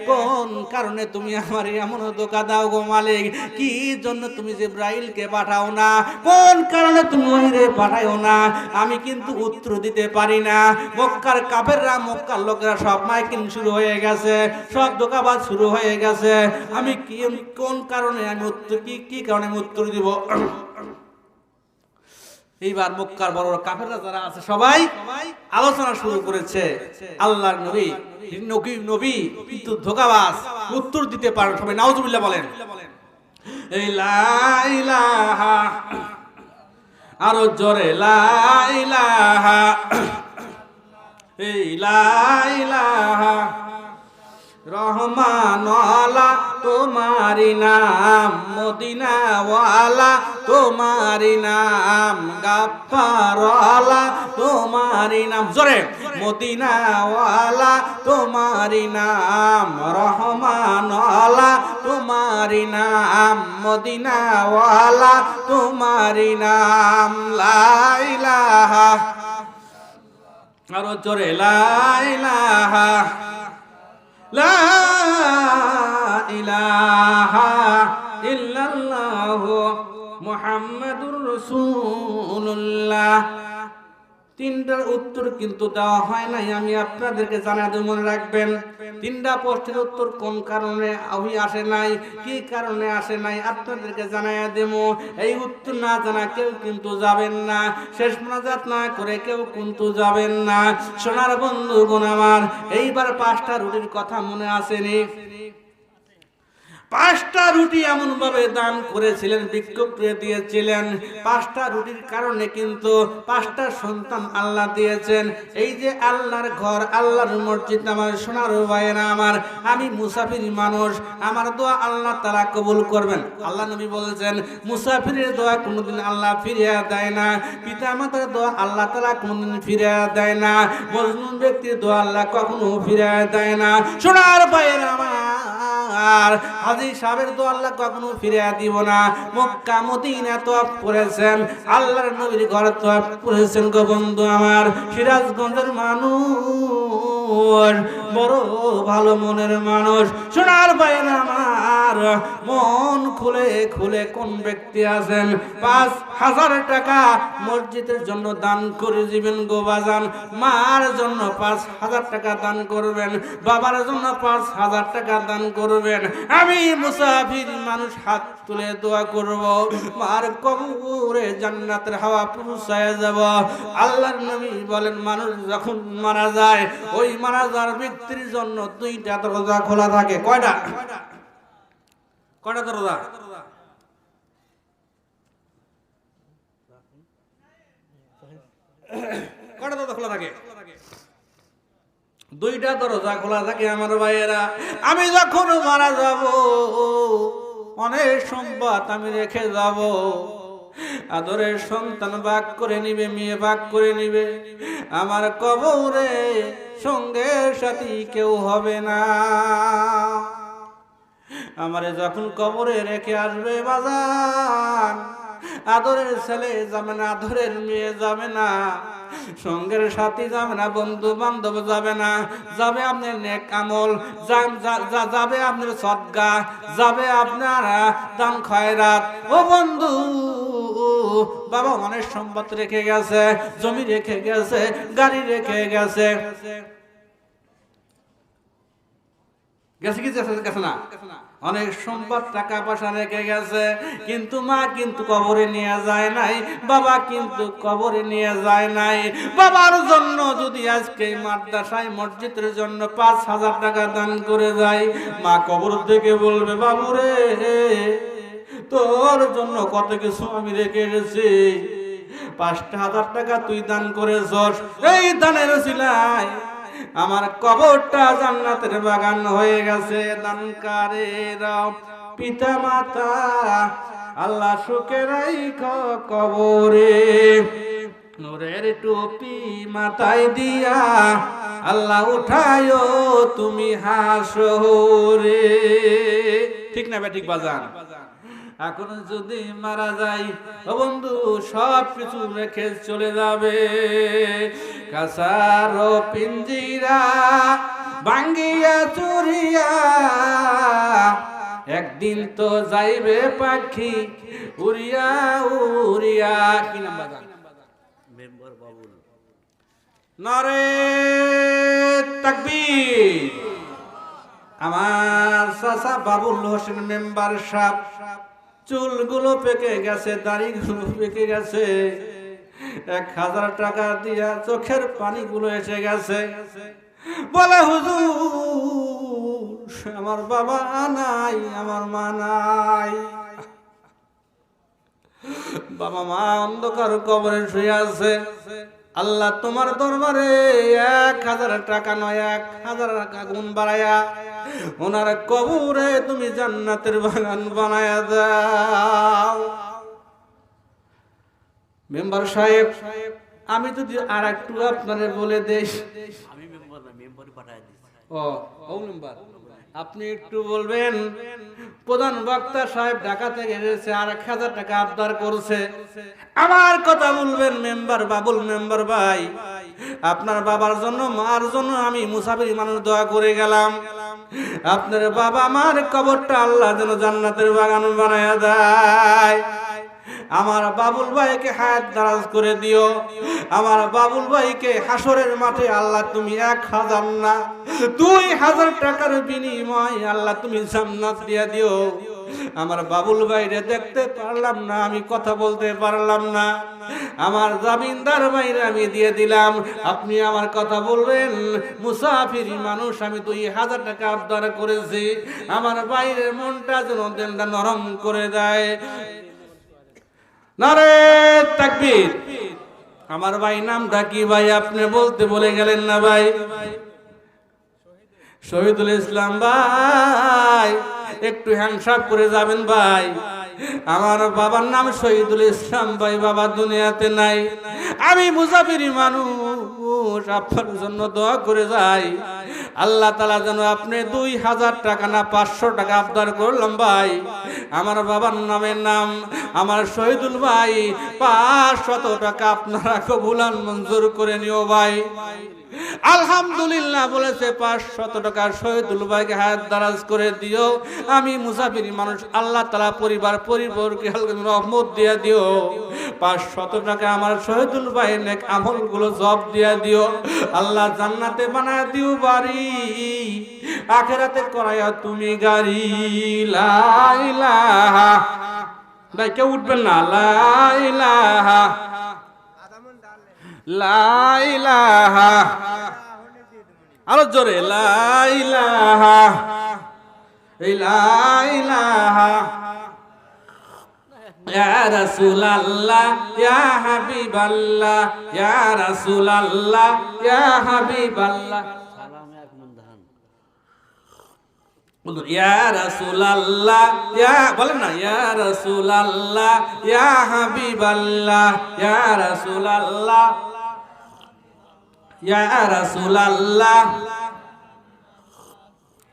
কোন কারণে তুমি আমার এমন ধোঁকা দাও গো মালিক? কি জন্য তুমি জিব্রাইলকে পাঠাও না? কোন কারণে তুমি ওহিরে পাঠাও না? আমি কিন্তু উত্তর দিতে পারি না। মক্কার কাফেররা, মক্কার লোকেরা সব মাইকিং শুরু হয়ে গেছে, সব ধোঁকাবাজ শুরু হয়ে গেছে। আমি কোন কারণে আমি উত্তর কি কারণে আমি উত্তর দিব? এইবার মক্কার বড় বড় কাফেররা যারা আছে সবাই আলোচনা শুরু করেছে। আল্লাহর নবী কিন্তু ধোঁকাবাজ, উত্তর দিতে পারে। সবাই নাউজুবিল্লাহ বলেন। এই লা ইলাহা, আরো জোরে লা ইলাহা, এই লা ইলাহা রহমানওয়ালা তোমারি নাম, মদিনাওয়ালা তোমারি নাম, গাফফারওয়ালা তোমারি নাম, জোরে মদিনাওয়ালা তোমারি নাম, রহমানওয়ালা তোমারি নাম, মদিনাওয়ালা তোমারি নাম, লা ইলাহা, আরো জোরে লা ইলাহা, লা ইলাহা ইল্লাল্লাহু মুহাম্মাদুর রাসূলুল্লাহ। 3টার উত্তর কিন্তু দেওয়া হয় নাই। আমি আপনাদেরকে জানাই দেব, মনে রাখবেন 3টা প্রশ্নের উত্তর কোন কারণে আসে নাই, কি কারণে আসে নাই আপনাদেরকে জানাইয়া দেব। এই উত্তর না জানা কেউ কিন্তু যাবেন না, শেষ মোনাজাত না করে কেউ কিন্তু যাবেন না। সোনার বন্ধুগণ আমার, এইবার 5টা রুটির কথা মনে আসেনি? 5টা রুটি এমন ভাবে দান করেছিলেন, ভিক্ষুক দিয়েছিলেন। 5টা রুটির কারণে কিন্তু 5টা সন্তান আল্লাহ দিয়েছেন। এই যে আল্লাহর ঘর, আল্লাহর মসজিদ, আমার সোনার ভাইয়েরা আমার, আমি মুসাফির মানুষ, আমার দোয়া আল্লাহ তাআলা কবুল করবেন। আল্লাহ নবী বলেছেন, মুসাফিরের দোয়া কোনোদিন আল্লাহ ফিরিয়ে দেয় না, পিতা মাতার দোয়া আল্লাহ তাআলা কোনোদিন ফিরিয়ে দেয় না, মজলুম ব্যক্তির দোয়া আল্লাহ কখনো ফিরিয়ে দেয় না। সোনার ভাইয়েরা আমার, হাজী সাহেবের দোয়া আল্লাহ কখনো ফিরিয়ে দিব না। মক্কা মদিনা তওয়াফ করেছেন, আল্লাহর নবীর ঘর তওয়াফ করেছেন গো বন্ধু আমার। সিরাজগঞ্জের মানুষ বড় ভালো মনের মানুষ। সোনার ভাইয়েরা আমার, মন খুলে খুলে কোন ব্যক্তি আছেন 5,000 টাকা মসজিদের জন্য দান করে দিবেন গো বাজান? মার জন্য 5,000 টাকা দান করবেন, বাবার জন্য 5,000 টাকা দান করবেন। আমি মুসাফির মানুষ, হাত তুলে দোয়া করব, মার কবরে জান্নাতের হাওয়া পৌঁছায় যাব। আল্লাহর নবী বলেন, মানুষ যখন মারা যায়, ওই মারা যাওয়ার ব্যক্তির জন্য 2টা দরজা খোলা থাকে। কয়টা দরজা? কয়টা দরজা খোলা থাকে? 2টা দরজা খোলা থাকে আমার ভাইয়েরা। আমি যখন মারা যাব, অনেক সম্পদ আমি রেখে যাব, আদরের সন্তান ভাগ করে নিবে, মেয়ে ভাগ করে নিবে। আমার কবরে সঙ্গে সাথী কেউ হবে না। আমারে যখন কবরে রেখে আসবে বাজান, আদরের ছেলে যাবে না, আদরের মেয়ে যাবে না, সঙ্গের সাথী যাবে না, বন্ধু বান্ধব যাবে না, যাবে আপনার নেক আমল, যাবে আপনার সদকা, যাবে আপনার দান খয়রাত। ও বন্ধু, বাবা অনেক সম্পদ রেখে গেছে, জমি রেখে গেছে, গাড়ি রেখে গেছে, গেছে কি গেছে না? অনেক সম্পদ টাকা পয়সা রেখে গেছে, কিন্তু মা কিন্তু কবরে নিয়ে যায় নাই, বাবা কিন্তু কবরে নিয়ে যায় নাই। বাবার জন্য যদি আজকে মাদ্রাসায় মসজিদের জন্য 5,000 টাকা দান করে যায়, মা কবর থেকে বলবে বাবুরে তোর জন্য কত কিছু আমি রেখে এসেছি, 5,000 টাকা তুই দান করেছস, এই দানের উসিলায় আমার কবরটা জান্নাতের বাগান হয়ে গেছে। দানকারীরা পিতা মাতা আল্লাহ সুখে রাখো কবরে, নূরের টুপি মাথায় দিয়া আল্লাহ উঠায়ো তুমি হাসরে। ঠিক না ঠিক বাজান? এখন যদি মারা যাই ও বন্ধু সব কিছু রেখে চলে যাবে, কাসার পিঞ্জিরা ভাঙ্গিয়া চুরিয়া একদিন তো যাইবে পাখি উড়িয়া উড়িয়া। কি নাম বাজান? মেম্বার বাবুল। নারে তাকবীর। আমার চাচা বাবুল হোসেন মেম্বার সাহেব, চুলগুলো পেকে গেছে, দাড়িগুলো পেকে গেছে, 1,000 টাকা দিয়া চোখের পানিগুলো এসে গেছে। বলে হুজুর আমার বাবা নাই, আমার মা নাই, বাবা মা অন্ধকার কবরে শুয়ে আছে। আল্লাহ তোমার দরবারে 1,000 টাকা নয় 1,000 টাকা গুণ বাড়ায়া ওনার কবরে তুমি জান্নাতের বাগান বানায়া দাও। মেম্বার সাহেব আমি যদি আর একটু আপনারে বলে দেই, আমি মেম্বার না, মেম্বার পাঠায় দিছি। ও মেম্বার, আপনি একটু বলবেন প্রধান বক্তা সাহেব ঢাকা থেকে এসেছে, আর 1,000 টাকা আবদার করছে, আমার কথা বলবেন মেম্বার বাবুল মেম্বার ভাই, আপনার বাবার জন্য মার জন্য আমি মুসাফির মানুষ দোয়া করে গেলাম, আপনার বাবা মার কবরটা আল্লাহ যেন জান্নাতের বাগান বানায়া দেয়। আমার বাবুল ভাইকে হায়াত দারাজ করে দিও, আমার বাবুল ভাইকে হাসরের মাঠে আল্লাহ তুমি 1,000 না 2,000 টাকার বিনিময় আল্লাহ তুমি জান্নাত দিয়ে দিও। আমার বাবুল ভাইরে দেখতে পারলাম না, আমি কথা বলতে পারলাম না, আমার জামিনদার ভাইরে আমি দিয়ে দিলাম, আপনি আমার কথা বলবেন। মুসাফির মানুষ, আমি 2,000 টাকা আবদার করেছি, আমার বাইরের মনটা যেন দেনটা নরম করে দেয়। নারে তাকবীর। আমার ভাই নামটা কি ভাই আপনি বলতে বলে গেলেন না ভাই? শহীদুল ইসলাম ভাই, একটু হ্যান্ডশাক করে যাবেন ভাই। আমার বাবার নাম শহীদুল ইসলাম ভাই, বাবা দুনিয়াতে নাই, আমি মুসাফিরি মানুষ, আপনার জন্য দোয়া করে যাই, আল্লাহ তাআলা যেন আপনি 2,000 টাকা না 500 টাকা আবদার করলাম ভাই, আমার বাবার নামের নাম আমার শহীদুল ভাই, 500 টাকা আপনারা কবুলান মঞ্জুর করে নিও ভাই। আলহামদুলিল্লাহ বলেছে, 500 টাকা শহীদুল ভাইকে হায়াত দারাজ করে দিও, আমি মুসাফিরি মানুষ, আল্লাহ তাআলা পরিবারকে রহমত দিয়ে দিও। 500 টাকা আমার শহীদুল ভাইয়ের নেক আমলগুলো জব দিয়ে দিও, আল্লাহ জান্নাতে বানায় দিও বাড়ি, আখিরাতে করায়া তুমি গাড়ি। লা ইলাহা, ভাই কেউ উঠবেন না, লা ইলাহা লা ইলাহা, আরো জোরে লা ইলাহা, লা ইলাহা ইয়া রাসূলুল্লাহ ইয়া হাবিবাল্লাহ ইয়া রাসূলুল্লাহ ইয়া হাবিবাল্লাহ। সালামে এক মন্দান বলুন, ইয়া রাসূলুল্লাহ ইয়া, বলেন না, ইয়া রাসূলুল্লাহ ইয়া হাবিবাল্লাহ ইয়া রাসূলুল্লাহ ইয়া রাসূলুল্লাহ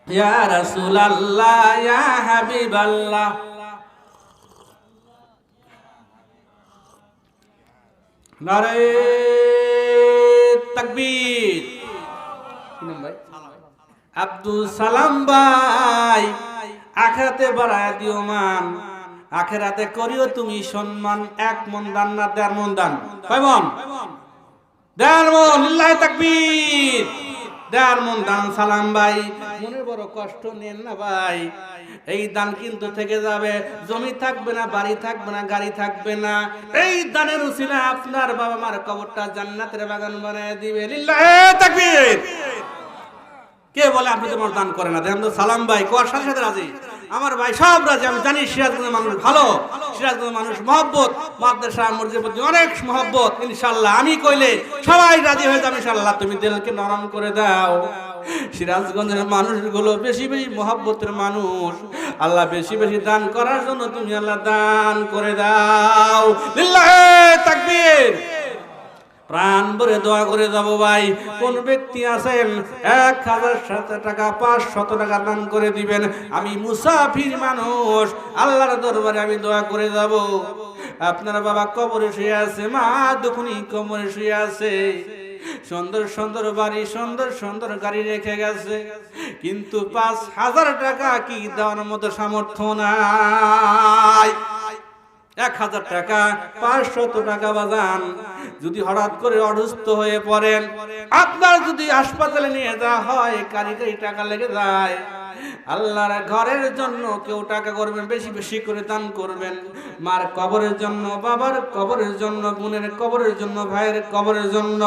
ইয়া রাসূলুল্লাহ ইয়া হাবিবাল্লাহ। নারে তাকবীর। কি নাম ভাই? আব্দুল সালাম ভাই, আখিরাতে বাড়ায় দিও মান, আখিরাতে করিও তুমি সম্মান। 1 মন দান না 1.5 মন দান? কয় মন? 1.5 মন। লিল্লাহি তাকবীর। 1.5 মন দান সালাম ভাই, মনে বড় কষ্ট নেন না ভাই, এই দান কিন্তু থেকে যাবে, জমি থাকবে না, বাড়ি থাকবে না, গাড়ি থাকবে না, এই দানের উসিলা আপনার বাবা মার কবরটা জান্নাতের বাগান বানায় দিবে। লিল্লাহি তাকবীর। কে বলে আপনি তোমার দান করে না? দেখেন তো সালাম ভাই কোয়ার সাথে সাথে রাজি, আমার ভাই সব রাজি। আমি জানি সিরাজগঞ্জের মানুষ ভালো, সিরাজগঞ্জের মানুষ মহব্বত, মাদ্রাসা মসজিদের প্রতি অনেক মহব্বত। ইনশাআল্লাহ আমি কইলে সবাই রাজি হয়ে যাবে ইনশাআল্লাহ। তুমি দিলকে নরম করে দাও। সিরাজগঞ্জের মানুষগুলো বেশি বেশি মহব্বতের মানুষ, আল্লাহ বেশি বেশি দান করার জন্য তুমি আল্লাহ দান করে দাও। লিল্লাহি তাকবীর। প্রাণ ভরে দোয়া করে যাব ভাই। কোন ব্যক্তি আছেন 1000 টাকা 500 টাকা দান করে দিবেন? আমি মুসাফির মানুষ, আল্লাহর দরবারে আমি দোয়া করে যাব। আপনার বাবা কবরে শুয়ে আছে, মা দুখুনি কবরে শুয়ে আছে, সুন্দর সুন্দর বাড়ি, সুন্দর সুন্দর গাড়ি রেখে গেছে, কিন্তু 5000 টাকা কি দেওয়ার মতো সামর্থ্য নাই। 1000 টাকা 500 টাকা বাজান, যদি হঠাৎ করে অসুস্থ হয়ে পড়েন, আপনার যদি হাসপাতালে নিয়ে যাওয়া হয়, কারি টাকা লেগে যায়, আল্লাহর ঘরের জন্য কেউ টাকা করবেন, বেশি বেশি করে দান করবেন। মার কবরের জন্য, বাবার কবরের জন্য, বোনের কবরের জন্য, ভাইয়ের কবরের জন্য,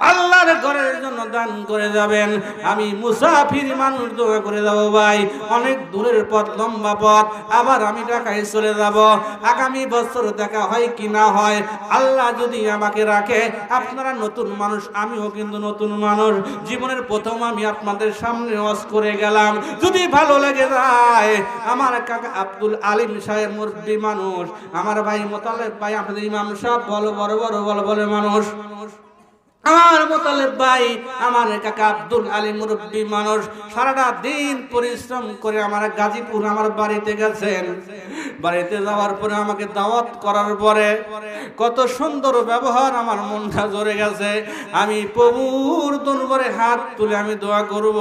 আল্লাহর ঘরের জন্য দান করে যাবেন। আমি মুসাফির মানুষ, দোয়া করে যাব ভাই। অনেক দূরের পথ, লম্বা পথ, আবার আমি ঢাকায় চলে যাব। আগামী বছর দেখা হয় কি না হয়, আল্লাহ যদি আমাকে রাখে, আপনারা নতুন মানুষ, আমিও কিন্তু নতুন মানুষ। জীবনের প্রথম আমি আপনাদের সামনে ওয়াজ করে গেলাম। যদি ভালো লেগে যায়, আমার কাকা আব্দুল আলিম সাহেব মুরব্বী মানুষ, আমার ভাই মোতালেব ভাই, আপনাদের ইমাম সাহেব বড় বড় বড় বড় বড় মানুষ, আমার মোতালেব ভাই, আমার কাকা আব্দুল আলী মুরব্বী মানুষ, সারাটা দিন পরিশ্রম করে আমার গাজীপুর আমার বাড়িতে গেছেন। বাড়িতে যাওয়ার পরে আমাকে দাওয়াত করার পরে কত সুন্দর ব্যবহার, আমার মনটা জড়ে গেছে। আমি প্রভুর দরবারে হাত তুলে আমি দোয়া করব,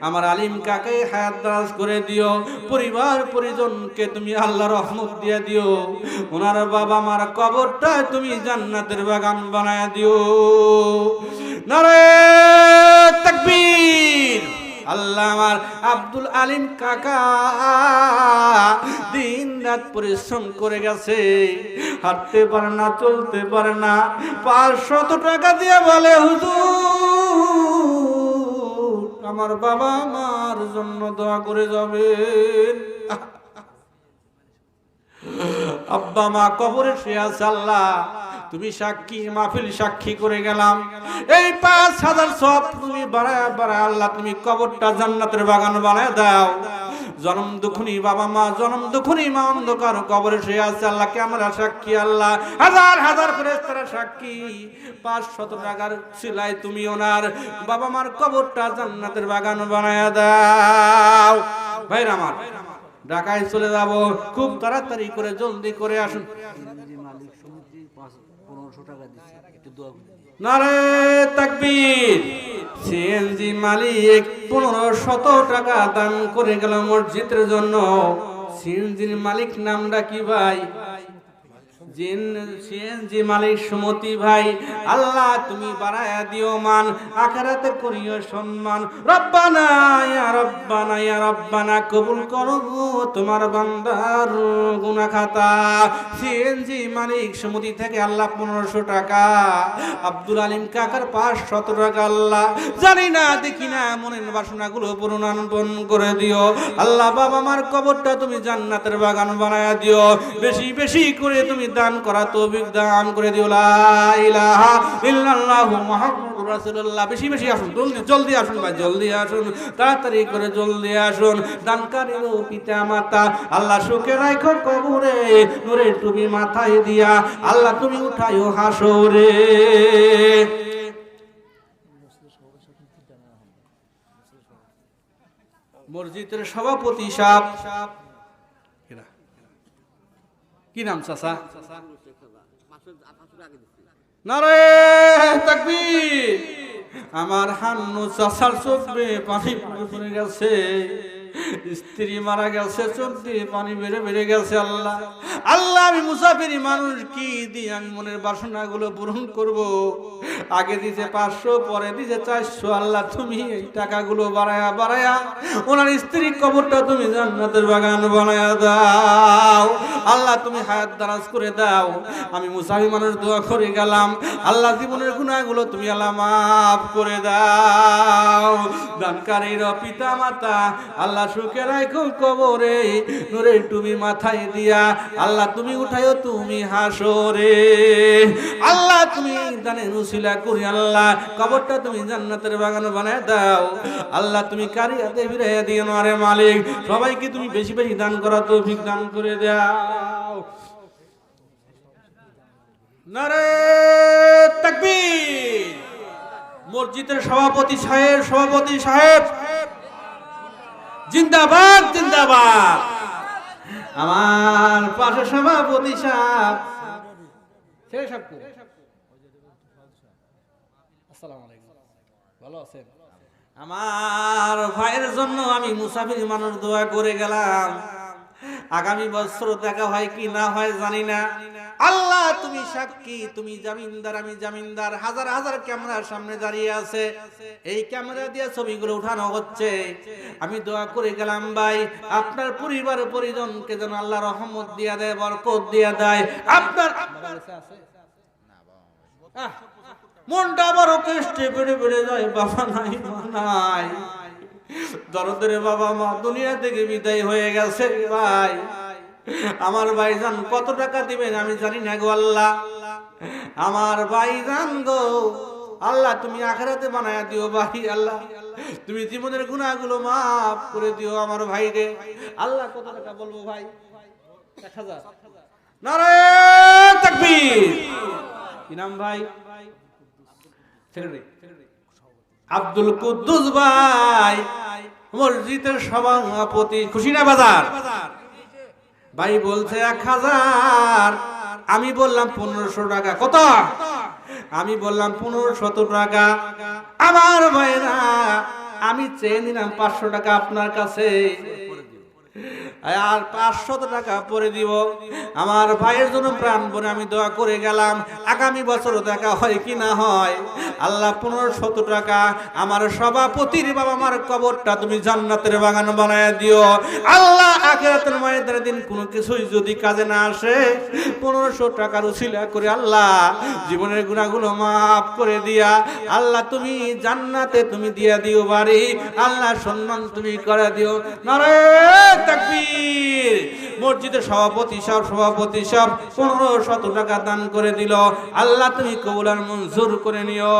আমার আলিম কাকে হায়াত দারাজ করে দিও, পরিবার পরিজনকে তুমি আল্লাহ রহমত দিয়ে দিও, ওনার বাবা মার কবরটা তুমি জান্নাতের বাগান বানায় দিও। নারে তাকবীর। আল্লাহ আমার আব্দুল আলিম কাকা দিন রাত পরিশ্রম করে গেছে, হাঁটতে পারে না, চলতে পারে না, 500 টাকা দিয়ে বলে, হুজুর আমার বাবা মার জন্য দোয়া করে যাবেন। আব্বা মা কবরে শুয়ে আছে, আল্লাহ তুমি সাক্ষী, মাহফিল সাক্ষী করে গেলাম, এই 5000 সব তুমি বাড়ায় বাড়ায় আল্লাহ তুমি কবরটা জান্নাতের বাগান বানায় দাও। জনম দুঃখনী বাবা মা, জনম দুঃখনী মা অন্ধকার কবরে শুয়ে আছে, আল্লাহ কে আমরা সাক্ষী, আল্লাহ হাজার হাজার ফেরেশতারা সাক্ষী। 500 টাকার সিলাই তুমি ওনার বাবা মার কবরটা জান্নাতের বাগান বানায় দাও। ভাইরা আমার, ঢাকায় চলে যাব, খুব তাড়াতাড়ি করে জলদি করে আসুন। নারে তাকবীর। সিএনজি মালিক 1500 টাকা দান করে গেল মসজিদের জন্য। সিএনজির মালিক নামটা কি ভাই? সিএনজি মালিক সুমতি ভাই, আল্লাহ তুমি বাড়ায়া দিও মান, আখিরাতে করিও সম্মান। রব্বানা ইয়া রব্বানা ইয়া রব্বানা, কবুল করো তোমার বান্দার গুনাহ খাতা। সিএনজি মালিক সুমতি থেকে আল্লাহ 1500 টাকা, আব্দুল আলিম কাকার 500 টাকা, আল্লাহ জানি না দেখি না মনের বাসনাগুলো পূরণ করে দিও। আল্লাহ বাবা মার কবরটা তুমি জান্নাতের বাগান বানায়া দিও। বেশি বেশি করে তুমি দান করা তৌফিক দান করে দিও। লা ইলাহা ইল্লাল্লাহু মুহাম্মাদুর রাসূলুল্লাহ। বেশি বেশি আসুন, জলদি আসুন ভাই, জলদি আসুন, তাড়াতাড়ি করে জলদি আসুন। দানকারীর পিতা মাতা আল্লাহ সুখে রাখো কবরে, নূরের টুপি মাথায় দিয়া আল্লাহ তুমি উঠাইও হাসরে। মসজিদের সভাপতি সাহেব, কি নাম চাচা? নারে তাকবীর। আমার হান্নু চাচার চোখে পানি পড়ে গেছে, স্ত্রী মারা গেছে, চোখ দিয়ে পানি বেড়ে বেড়ে গেছে। আল্লাহ আল্লাহ আমি মুসাফিরি মানুষ, কি দিয়ে আমি মনের বাসনাগুলো পূরণ করব? আগে দিছে 500, পরে দিছে 400। আল্লাহ তুমি এই টাকাগুলো বাড়ায়া বাড়ায়া ওনার স্ত্রীর কবরটা তুমি জান্নাতের বাগান বানায়া দাও। আল্লাহ তুমি হায়াত দারাজ করে দাও। আমি মুসাফির মানুষ দোয়া করে গেলাম, আল্লাহ জীবনের গুনাহগুলো তুমি আল্লাহ মাফ করে দাও। দানকারীর পিতা মাতা আল্লাহ সুখে রাখো কবরে, নূরে তুমি মাথায় দিয়া আল্লাহ তুমি উঠায়ো তুমি হাসরে। আল্লাহ তুমি দানের উসিলা করি আল্লাহ কবরটা তুমি জান্নাতের বাগান বানায় দাও। আল্লাহ তুমি কারিয়াতে ফিরাইয়া দিও না রে মালিক। সবাইকে তুমি বেশি বেশি দান করা তৌফিক দান করে দাও। নারে তাকবীর। মসজিদের সভাপতি সাহেব জিন্দাবাদ জিন্দাবাদ। আমার পাশে সভাপতি সাহেব, আসসালামু আলাইকুম, ভালো আছেন? আমার ভাইয়ের জন্য আমি মুসাফির মানুষ দোয়া করে গেলাম। আগামী বছর দেখা হয় কি না হয় জানি না। আল্লাহ তুমি সাক্ষী, তুমি জামিনদার, আমি জামিনদার। হাজার হাজার ক্যামেরার সামনে দাঁড়িয়ে আছে, এই ক্যামেরা দিয়ে ছবিগুলো উঠানো হচ্ছে। আমি দোয়া করে গেলাম ভাই আপনার পরিবার পরিজনকে যেন আল্লাহ রহমত দিয়া দেয়, বরকত দিয়া দেয়। আপনার মনটা বড় কষ্টে বেড়ে বেড়ে যায়, বাবা নাই মা নাই। দরদের বাবা মা দুনিয়া থেকে বিদায় হয়ে গেছে ভাই। আমার ভাইজান কত টাকা দিবেন আমি জানি না গো আল্লাহ। আমার ভাইজান গো আল্লাহ তুমি আখিরাতে বানায়া দিও ভাই। আল্লাহ তুমি জীবনের গুনাহগুলো মাফ করে দিও আমার ভাইকে। আল্লাহ কত টাকা বলবো ভাই? 1000। নারে তাকবীর। কি নাম ভাই? আব্দুল কুদ্দুস ভাই, মসজিদের সভাপতি, খুশিনা বাজার ভাই বলছে 1000। আমি বললাম 1500 টাকা। কত? আমি বললাম 1500 টাকা। আমার ভাইরা আমি চেয়ে নিলাম 500 টাকা আপনার কাছে, আর 500 টাকা পরে দিব। আমার ভাইয়ের জন্য প্রাণ ভরে আমি দোয়া করে গেলাম, আগামী বছর দেখা হয় কি না হয়। আল্লাহ 1500 টাকা আমার সভাপতির বাবা আমার কবরটা তুমি জান্নাতের বাগান বানায় দিও। আল্লাহ আখিরাতের ময়দানের দিন কোনো কিছুই যদি কাজে না আসে, 1500 টাকার উসিলা করে আল্লাহ জীবনের গুনাহগুলো মাফ করে দিয়া আল্লাহ তুমি জান্নাতে তুমি দিয়া দিও বাড়ি। আল্লাহ সম্মান তুমি করে দিও। নারে তাকবীর। মসজিদের সভাপতি সব 1500 টাকা দান করে দিল। আল্লাহ তুমি কবুল আর মঞ্জুর করে নিও।